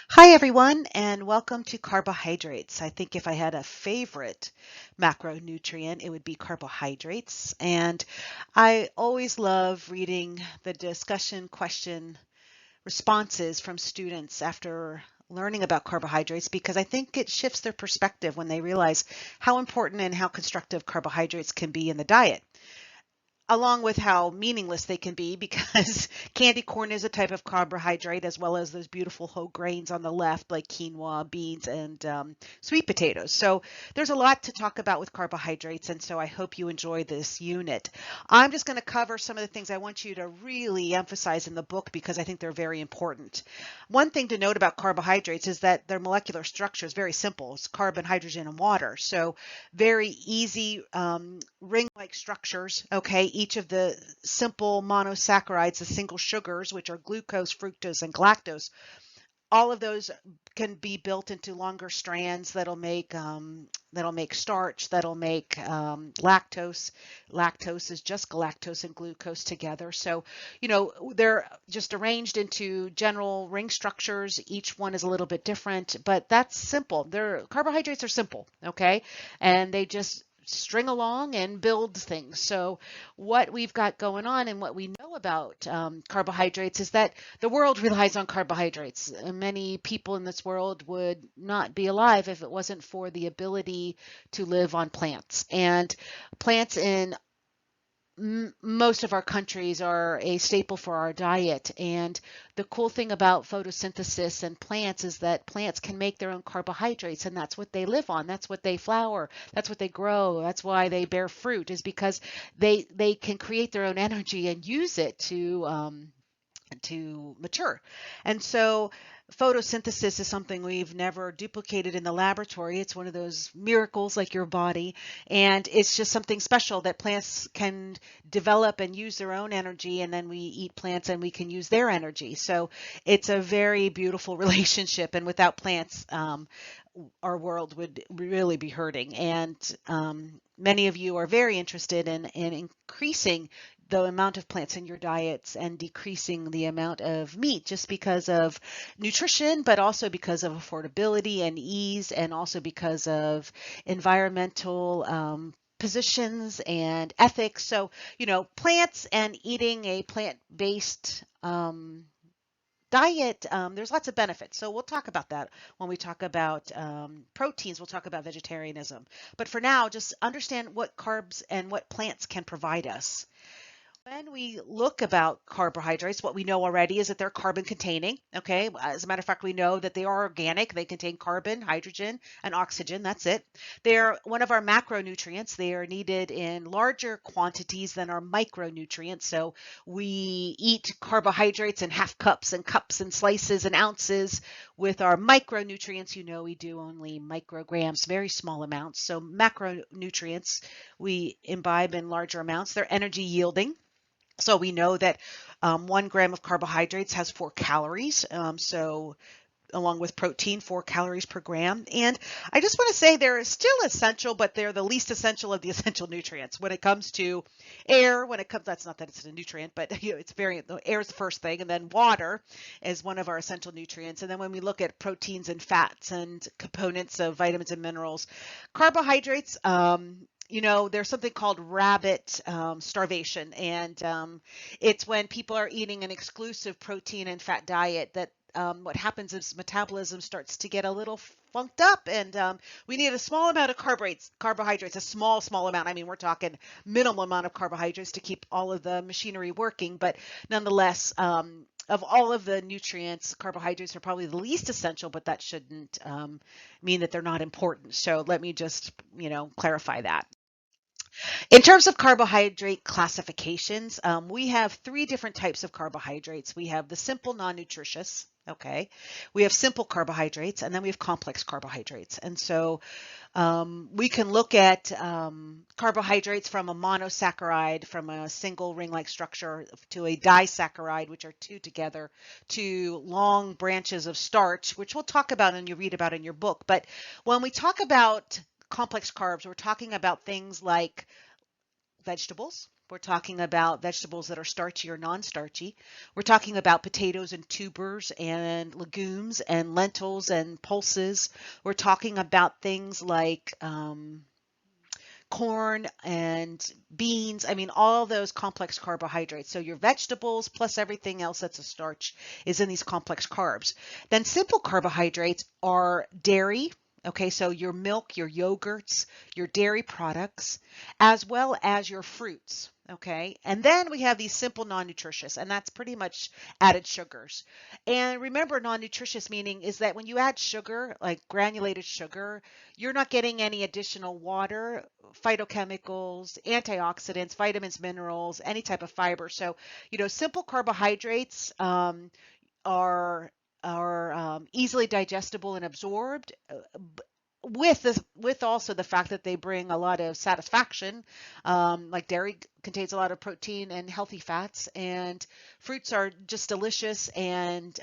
Hi, everyone, and welcome to carbohydrates. I think if I had a favorite macronutrient, it would be carbohydrates. And I always love reading the discussion question responses from students after learning about carbohydrates because I think it shifts their perspective when they realize how important and how constructive carbohydrates can be in the diet, along with how meaningless they can be because candy corn is a type of carbohydrate as well as those beautiful whole grains on the left like quinoa, beans, and sweet potatoes. So there's a lot to talk about with carbohydrates, and so I hope you enjoy this unit. I'm just going to cover some of the things I want you to really emphasize in the book because I think they're very important. One thing to note about carbohydrates is that their molecular structure is very simple. It's carbon, hydrogen, and water. So very easy ring-like structures. Okay, each of the simple monosaccharides, the single sugars, which are glucose, fructose, and galactose, all of those can be built into longer strands that'll make starch, that'll make lactose. Lactose is just galactose and glucose together. So, they're just arranged into general ring structures. Each one is a little bit different, but that's simple. Carbohydrates are simple, okay? And they just string along and build things. So what we've got going on and what we know about carbohydrates is that the world relies on carbohydrates. Many people in this world would not be alive if it wasn't for the ability to live on plants. And plants in most of our countries are a staple for our diet. And the cool thing about photosynthesis and plants is that plants can make their own carbohydrates, and that's what they live on. That's what they flower. That's what they grow. That's why they bear fruit, is because they can create their own energy and use it to mature. And so photosynthesis is something we've never duplicated in the laboratory. It's one of those miracles like your body. And it's just something special that plants can develop and use their own energy. And then we eat plants and we can use their energy. So it's a very beautiful relationship. And without plants, our world would really be hurting. And many of you are very interested in increasing the amount of plants in your diets and decreasing the amount of meat just because of nutrition, but also because of affordability and ease, and also because of environmental positions and ethics. So, plants and eating a plant-based diet, there's lots of benefits. So we'll talk about that when we talk about proteins. We'll talk about vegetarianism. But for now, just understand what carbs and what plants can provide us. When we look about carbohydrates, what we know already is that they're carbon containing. Okay. As a matter of fact, we know that they are organic. They contain carbon, hydrogen, and oxygen. That's it. They're one of our macronutrients. They are needed in larger quantities than our micronutrients. So we eat carbohydrates in half cups and slices and ounces. With our micronutrients, we do only micrograms, very small amounts. So macronutrients we imbibe in larger amounts. They're energy yielding. So we know that 1 gram of carbohydrates has 4 calories. So along with protein, 4 calories per gram. And I just want to say they're still essential, but they're the least essential of the essential nutrients when it comes to air. That's not that it's a nutrient, but it's air is the first thing. And then water is one of our essential nutrients. And then when we look at proteins and fats and components of vitamins and minerals, carbohydrates, there's something called rabbit starvation, and it's when people are eating an exclusive protein and fat diet that what happens is metabolism starts to get a little funked up, and we need a small amount of carbohydrates, a small amount. I mean, we're talking minimal amount of carbohydrates to keep all of the machinery working, but nonetheless, of all of the nutrients, carbohydrates are probably the least essential, but that shouldn't mean that they're not important. So let me just, clarify that. In terms of carbohydrate classifications, we have 3 different types of carbohydrates. We have the simple non-nutritious, okay? We have simple carbohydrates, and then we have complex carbohydrates. And so we can look at carbohydrates from a monosaccharide, from a single ring-like structure, to a disaccharide, which are 2 together, to long branches of starch, which we'll talk about and you read about in your book. But when we talk about complex carbs, we're talking about things like vegetables. We're talking about vegetables that are starchy or non-starchy. We're talking about potatoes and tubers and legumes and lentils and pulses. We're talking about things like corn and beans. I mean, all those complex carbohydrates. So your vegetables plus everything else that's a starch is in these complex carbs. Then simple carbohydrates are dairy. Okay, so your milk, your yogurts, your dairy products, as well as your fruits. Okay, and then we have these simple non-nutritious, and that's pretty much added sugars. And remember, non-nutritious meaning is that when you add sugar, like granulated sugar, you're not getting any additional water, phytochemicals, antioxidants, vitamins, minerals, any type of fiber. So, simple carbohydrates are easily digestible and absorbed. With also the fact that they bring a lot of satisfaction, like dairy contains a lot of protein and healthy fats, and fruits are just delicious and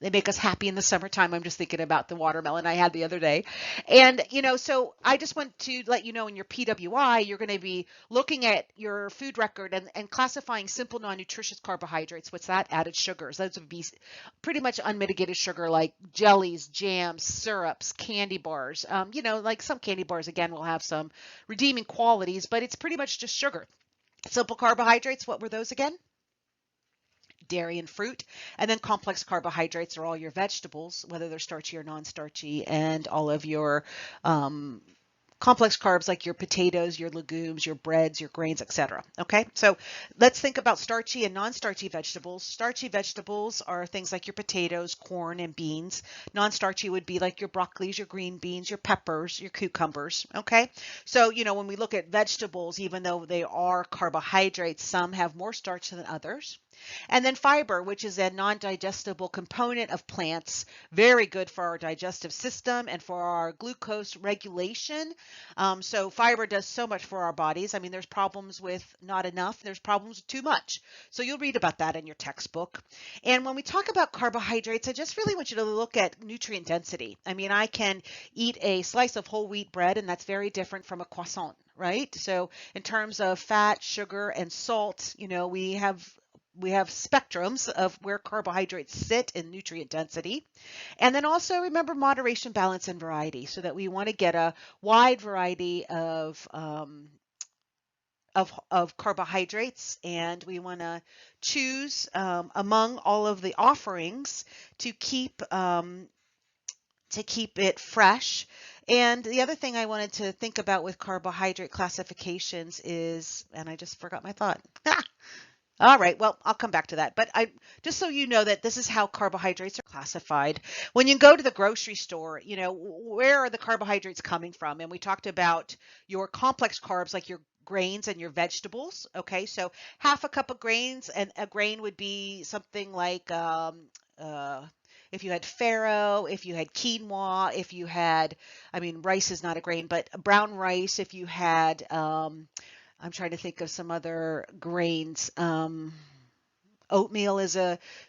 they make us happy in the summertime. I'm just thinking about the watermelon I had the other day. And, so I just want to let you know in your PWI, you're going to be looking at your food record and classifying simple non-nutritious carbohydrates. What's that? Added sugars. Those would be pretty much unmitigated sugar like jellies, jams, syrups, candy bars. Like some candy bars, again, will have some redeeming qualities, but it's pretty much just sugar. Simple carbohydrates, what were those again? Dairy and fruit. And then complex carbohydrates are all your vegetables, whether they're starchy or non-starchy, and all of your complex carbs like your potatoes, your legumes, your breads, your grains, etc. Okay, so let's think about starchy and non-starchy vegetables. Starchy vegetables are things like your potatoes, corn, and beans. Non-starchy would be like your broccolis, your green beans, your peppers, your cucumbers. Okay, so when we look at vegetables, even though they are carbohydrates, some have more starch than others. And then fiber, which is a non-digestible component of plants, very good for our digestive system and for our glucose regulation. So fiber does so much for our bodies. I mean, there's problems with not enough, there's problems with too much. So you'll read about that in your textbook. And when we talk about carbohydrates, I just really want you to look at nutrient density. I mean, I can eat a slice of whole wheat bread, and that's very different from a croissant, right? So in terms of fat, sugar, and salt, we have spectrums of where carbohydrates sit in nutrient density. And then also remember moderation, balance, and variety, so that we want to get a wide variety of carbohydrates, and we want to choose among all of the offerings to keep it fresh. And the other thing I wanted to think about with carbohydrate classifications is, and I just forgot my thought. All right, well, I'll come back to that. But just so you know that this is how carbohydrates are classified. When you go to the grocery store, where are the carbohydrates coming from? And we talked about your complex carbs, like your grains and your vegetables. Okay, so half a cup of grains, and a grain would be something like if you had farro, if you had quinoa, if you had, I mean, rice is not a grain, but brown rice, if you had I'm trying to think of some other grains. Oatmeal is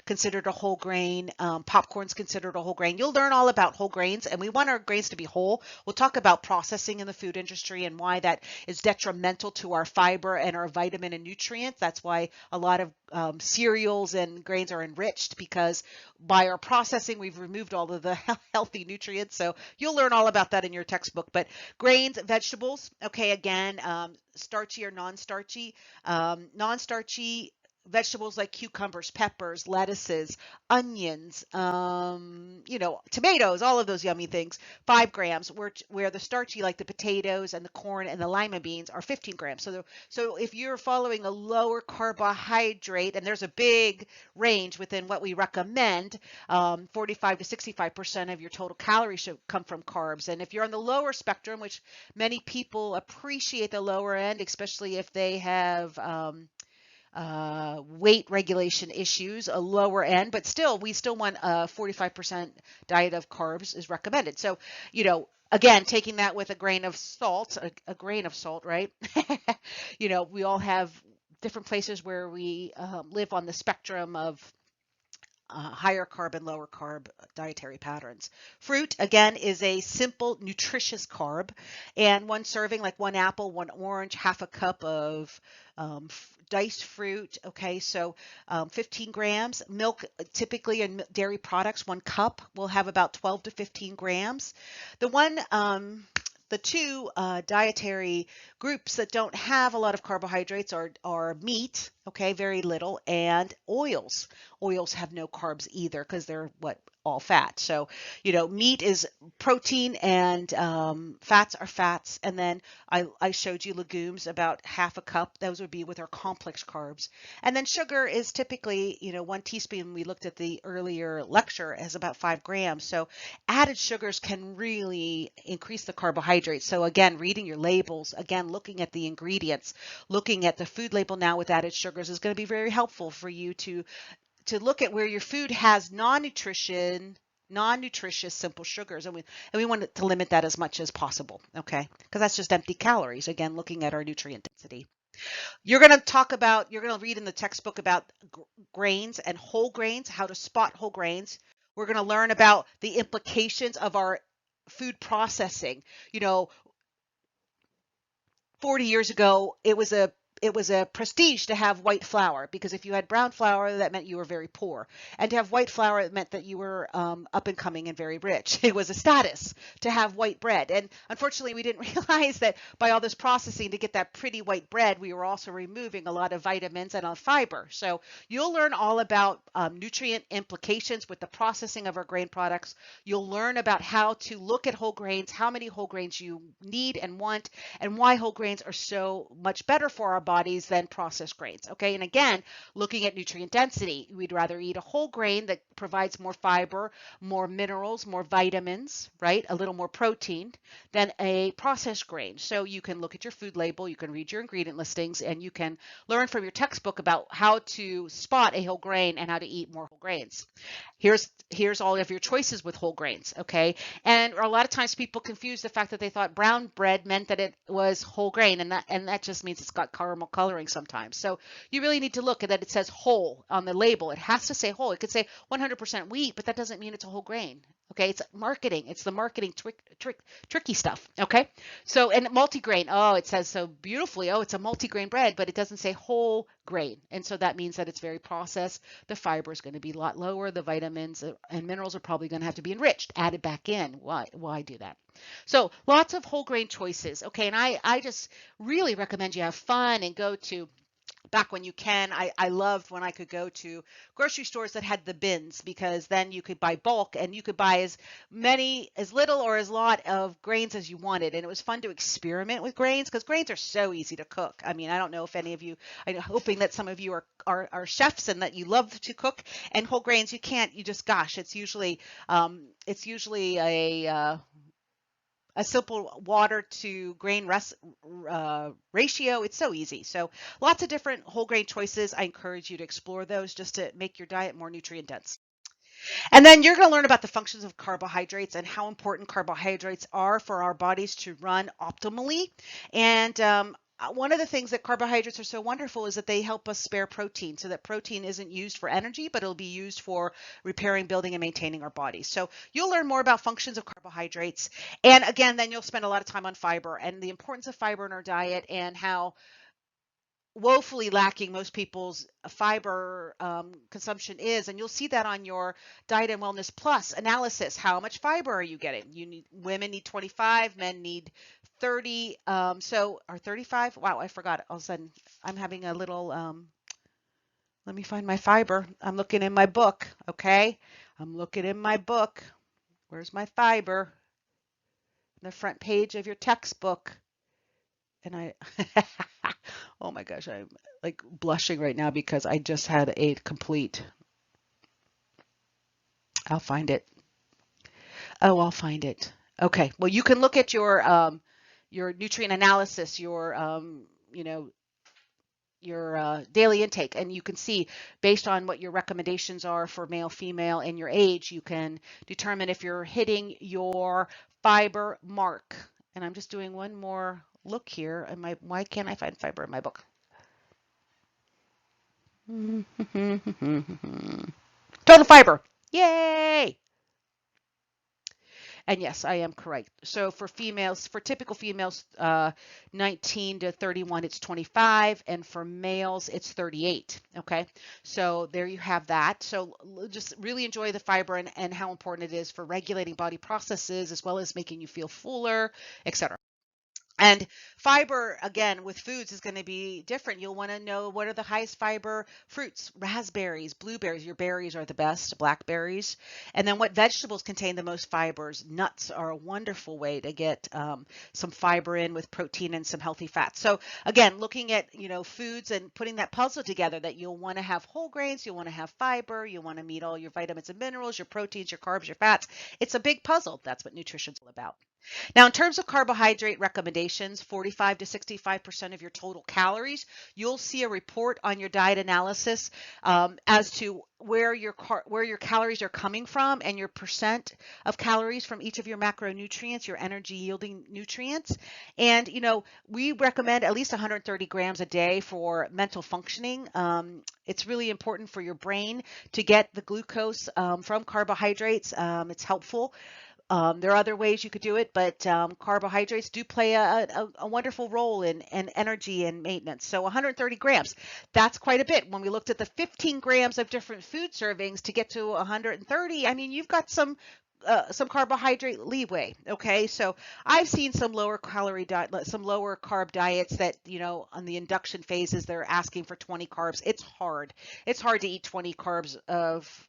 considered a whole grain. Popcorn's considered a whole grain. You'll learn all about whole grains, and we want our grains to be whole. We'll talk about processing in the food industry and why that is detrimental to our fiber and our vitamin and nutrients. That's why a lot of cereals and grains are enriched, because by our processing, we've removed all of the healthy nutrients. So you'll learn all about that in your textbook. But grains, vegetables, okay, again, starchy or non-starchy. Non-starchy vegetables like cucumbers, peppers, lettuces, onions, tomatoes, all of those yummy things, 5 grams, where the starchy, like the potatoes and the corn and the lima beans, are 15 grams. So if you're following a lower carbohydrate, and there's a big range within what we recommend, 45 to 65% of your total calories should come from carbs. And if you're on the lower spectrum, which many people appreciate the lower end, especially if they have weight regulation issues, a lower end, but still, we still want a 45% diet of carbs is recommended. So, again, taking that with a grain of salt, a grain of salt, right? We all have different places where we live on the spectrum of higher carb and lower carb dietary patterns. Fruit, again, is a simple, nutritious carb. And one serving, like one apple, one orange, half a cup of diced fruit. Okay, so 15 grams. Milk, typically in dairy products, 1 cup will have about 12 to 15 grams. The one, the two dietary groups that don't have a lot of carbohydrates are meat, okay, very little, and oils. Oils have no carbs either because they're all fat. So, meat is protein and fats are fats. And then I showed you legumes, about half a cup. Those would be with our complex carbs. And then sugar is typically, 1 teaspoon. We looked at the earlier lecture as about 5 grams. So added sugars can really increase the carbohydrates. So again, reading your labels, again, looking at the ingredients, looking at the food label now with added sugars is going to be very helpful for you to look at where your food has non-nutritious simple sugars, and we want to limit that as much as possible, okay? Because that's just empty calories. Again, looking at our nutrient density. You're going to read in the textbook about grains and whole grains, how to spot whole grains. We're going to learn about the implications of our food processing. 40 years ago, it was a prestige to have white flour, because if you had brown flour, that meant you were very poor. And to have white flour, it meant that you were up and coming and very rich. It was a status to have white bread. And unfortunately, we didn't realize that by all this processing to get that pretty white bread, we were also removing a lot of vitamins and fiber. So you'll learn all about nutrient implications with the processing of our grain products. You'll learn about how to look at whole grains, how many whole grains you need and want, and why whole grains are so much better for our bodies than processed grains. Okay, and again, looking at nutrient density, we'd rather eat a whole grain that provides more fiber, more minerals, more vitamins, right? A little more protein than a processed grain. So you can look at your food label, you can read your ingredient listings, and you can learn from your textbook about how to spot a whole grain and how to eat more whole grains. Here's all of your choices with whole grains, okay? And a lot of times people confuse the fact that they thought brown bread meant that it was whole grain, and that just means it's got caramel coloring sometimes. So you really need to look at that. It says whole on the label. It has to say whole. It could say 100% wheat, but that doesn't mean it's a whole grain. Okay, it's marketing. It's the marketing tricky stuff. Okay, so and multigrain. Oh, it says so beautifully. Oh, it's a multigrain bread, but it doesn't say whole grain, and so that means that it's very processed. The fiber is going to be a lot lower. The vitamins and minerals are probably going to have to be enriched, added back in. Why do that? So lots of whole grain choices. Okay, and I just really recommend you have fun and go to. Back when you can, I loved when I could go to grocery stores that had the bins, because then you could buy bulk and you could buy as little or as lot of grains as you wanted. And it was fun to experiment with grains, because grains are so easy to cook. I mean, I don't know if any of you, I'm hoping that some of you are chefs and that you love to cook. And whole grains, gosh, it's usually a simple water to grain ratio. It's so easy. So lots of different whole grain choices. I encourage you to explore those just to make your diet more nutrient dense. And then you're going to learn about the functions of carbohydrates and how important carbohydrates are for our bodies to run optimally. And one of the things that carbohydrates are so wonderful is that they help us spare protein, so that protein isn't used for energy, but it'll be used for repairing, building, and maintaining our bodies. So you'll learn more about functions of carbohydrates. And again, then you'll spend a lot of time on fiber and the importance of fiber in our diet, and how woefully lacking most people's fiber consumption is. And you'll see that on your Diet and Wellness Plus analysis. How much fiber are you getting? Women need 25, men need 30. Or 35? Wow, I forgot. All of a sudden, I'm having a little, let me find my fiber. I'm looking in my book, okay? I'm looking in my book. Where's my fiber? The front page of your textbook. And oh my gosh, I'm like blushing right now because I just had a complete, I'll find it. Oh, I'll find it. Okay. Well, you can look at your nutrient analysis, your daily intake, and you can see based on what your recommendations are for male, female, and your age, you can determine if you're hitting your fiber mark. And I'm just doing one more look here. Why can't I find fiber in my book? Total fiber. Yay! And yes, I am correct. So for females, for typical females, 19 to 31, it's 25, and for males, it's 38. Okay, so there you have that. So just really enjoy the fiber and how important it is for regulating body processes as well as making you feel fuller, etc. And fiber, again, with foods is going to be different. You'll want to know what are the highest fiber fruits, raspberries, blueberries. Your berries are the best, blackberries. And then what vegetables contain the most fibers. Nuts are a wonderful way to get some fiber in with protein and some healthy fats. So again, looking at, foods and putting that puzzle together that you'll want to have whole grains, you'll want to have fiber, you want to meet all your vitamins and minerals, your proteins, your carbs, your fats. It's a big puzzle. That's what nutrition's all about. Now, in terms of carbohydrate recommendations, 45 to 65% of your total calories, you'll see a report on your diet analysis as to where your calories are coming from and your percent of calories from each of your macronutrients, your energy yielding nutrients. And, we recommend at least 130 grams a day for mental functioning. It's really important for your brain to get the glucose from carbohydrates. It's helpful. There are other ways you could do it, but carbohydrates do play a wonderful role in energy and maintenance. So 130 grams, that's quite a bit. When we looked at the 15 grams of different food servings to get to 130, I mean, you've got some carbohydrate leeway. Okay, so I've seen some lower calorie diet, some lower carb diets that, on the induction phases, they're asking for 20 carbs. It's hard. It's hard to eat 20 grams of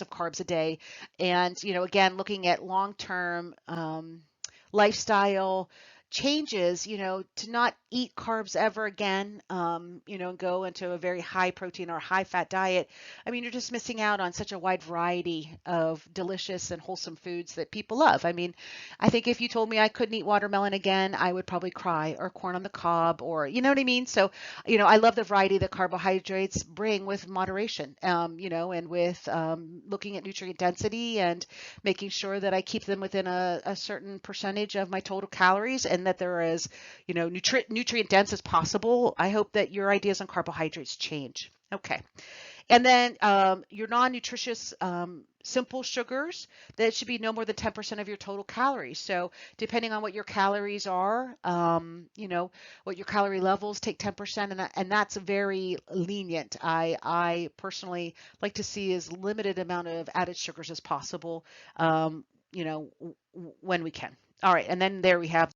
carbs a day. And, again, looking at long-term lifestyle changes, to not eat carbs ever again, and go into a very high protein or high fat diet. I mean, you're just missing out on such a wide variety of delicious and wholesome foods that people love. I mean, I think if you told me I couldn't eat watermelon again, I would probably cry, or corn on the cob, or, you know what I mean? So, I love the variety that carbohydrates bring with moderation, and with looking at nutrient density and making sure that I keep them within a certain percentage of my total calories and that they're as, nutrient dense as possible. I hope that your ideas on carbohydrates change. Okay. And then your non-nutritious simple sugars, that should be no more than 10% of your total calories. So depending on what your calories are, what your calorie levels, take 10%, and that's very lenient. I personally like to see as limited amount of added sugars as possible, when we can. All right, and then there we have